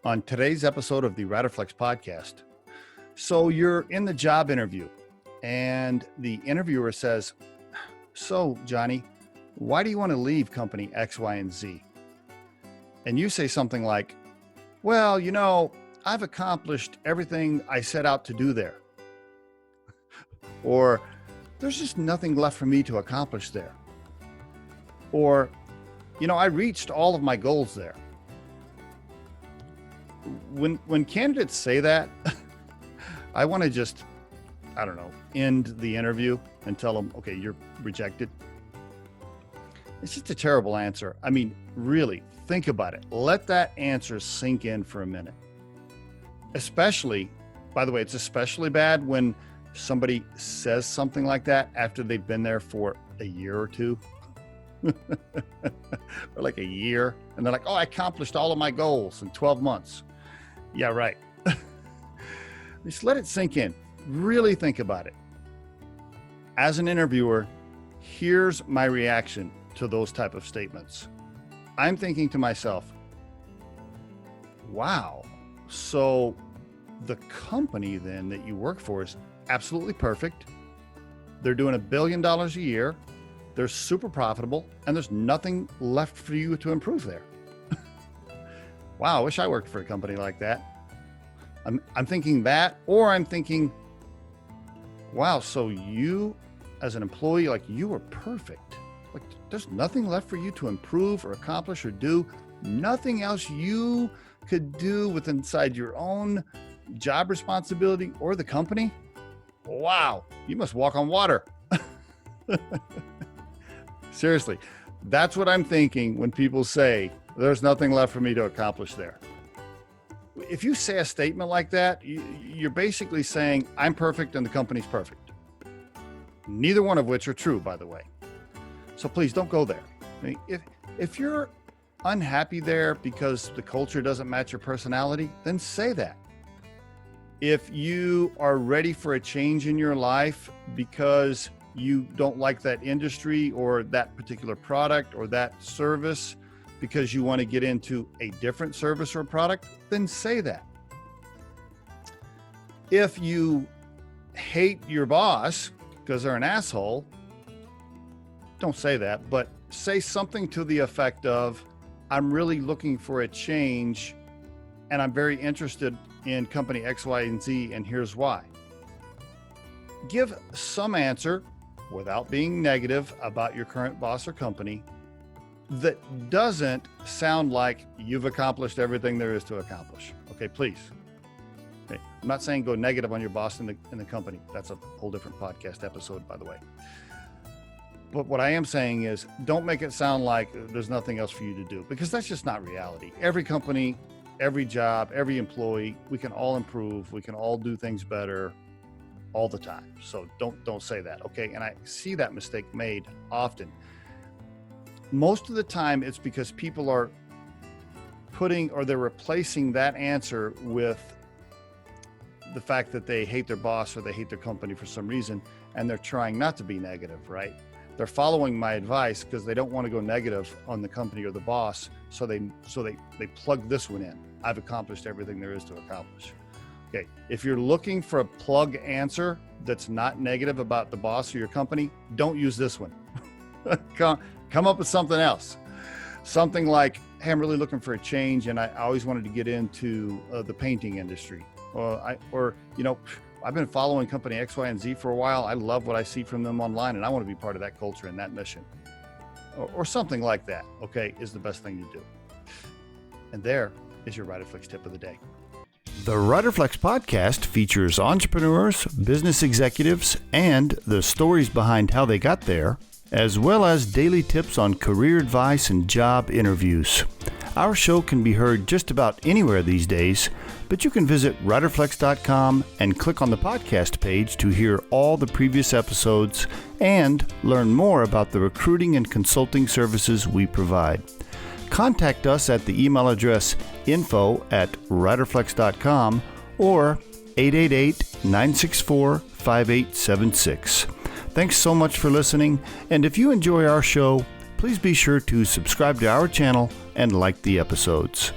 on today's episode of the Riderflex podcast. So you're in the job interview and the interviewer says, "So Johnny, why do you want to leave company X, Y, and Z?" And you say something like, "Well, I've accomplished everything I set out to do there." Or, "There's just nothing left for me to accomplish there." Or, "I reached all of my goals there." When candidates say that, I want to just, end the interview and tell them, "Okay, you're rejected." It's just a terrible answer. I mean, really, think about it. Let that answer sink in for a minute. Especially, by the way, it's especially bad when somebody says something like that after they've been there for a year or two. Or like a year. And they're like, "Oh, I accomplished all of my goals in 12 months. Yeah, right. Just let it sink in. Really think about it. As an interviewer, here's my reaction to those type of statements. I'm thinking to myself, wow, so the company then that you work for is absolutely perfect. They're doing $1 billion a year. They're super profitable, and there's nothing left for you to improve there. Wow, I wish I worked for a company like that." I'm thinking that, or I'm thinking, wow, so you as an employee, you are perfect. There's nothing left for you to improve or accomplish or do. Nothing else you could do with inside your own job responsibility or the company. Wow, you must walk on water. Seriously, that's what I'm thinking when people say, "There's nothing left for me to accomplish there." If you say a statement like that, you're basically saying, "I'm perfect and the company's perfect." Neither one of which are true, by the way. So please don't go there. I mean, if you're unhappy there because the culture doesn't match your personality, then say that. If you are ready for a change in your life because you don't like that industry or that particular product or that service, because you want to get into a different service or product, then say that. If you hate your boss because they're an asshole, don't say that, but say something to the effect of, "I'm really looking for a change and I'm very interested in company X, Y, and Z, and here's why." Give some answer without being negative about your current boss or company that doesn't sound like you've accomplished everything there is to accomplish. Okay, please. Okay. I'm not saying go negative on your boss in the company. That's a whole different podcast episode, by the way. But what I am saying is, don't make it sound like there's nothing else for you to do, because that's just not reality. Every company, every job, every employee, we can all improve. We can all do things better all the time. So don't say that. Okay. And I see that mistake made often. Most of the time it's because people are they're replacing that answer with the fact that they hate their boss or they hate their company for some reason, and they're trying not to be negative, right? They're following my advice because they don't want to go negative on the company or the boss. So they plug this one in. I've accomplished everything there is to accomplish. Okay. If you're looking for a plug answer that's not negative about the boss or your company, don't use this one. Come up with something else. Something like, "Hey, I'm really looking for a change and I always wanted to get into the painting industry." I've been following company X, Y, and Z for a while. I love what I see from them online and I want to be part of that culture and that mission. Or something like that, okay, is the best thing to do. And there is your Riderflex tip of the day. The Riderflex podcast features entrepreneurs, business executives, and the stories behind how they got there, as well as daily tips on career advice and job interviews. Our show can be heard just about anywhere these days, but you can visit riderflex.com and click on the podcast page to hear all the previous episodes and learn more about the recruiting and consulting services we provide. Contact us at the email address info@riderflex.com or 888-964-5876. Thanks so much for listening, and if you enjoy our show, please be sure to subscribe to our channel and like the episodes.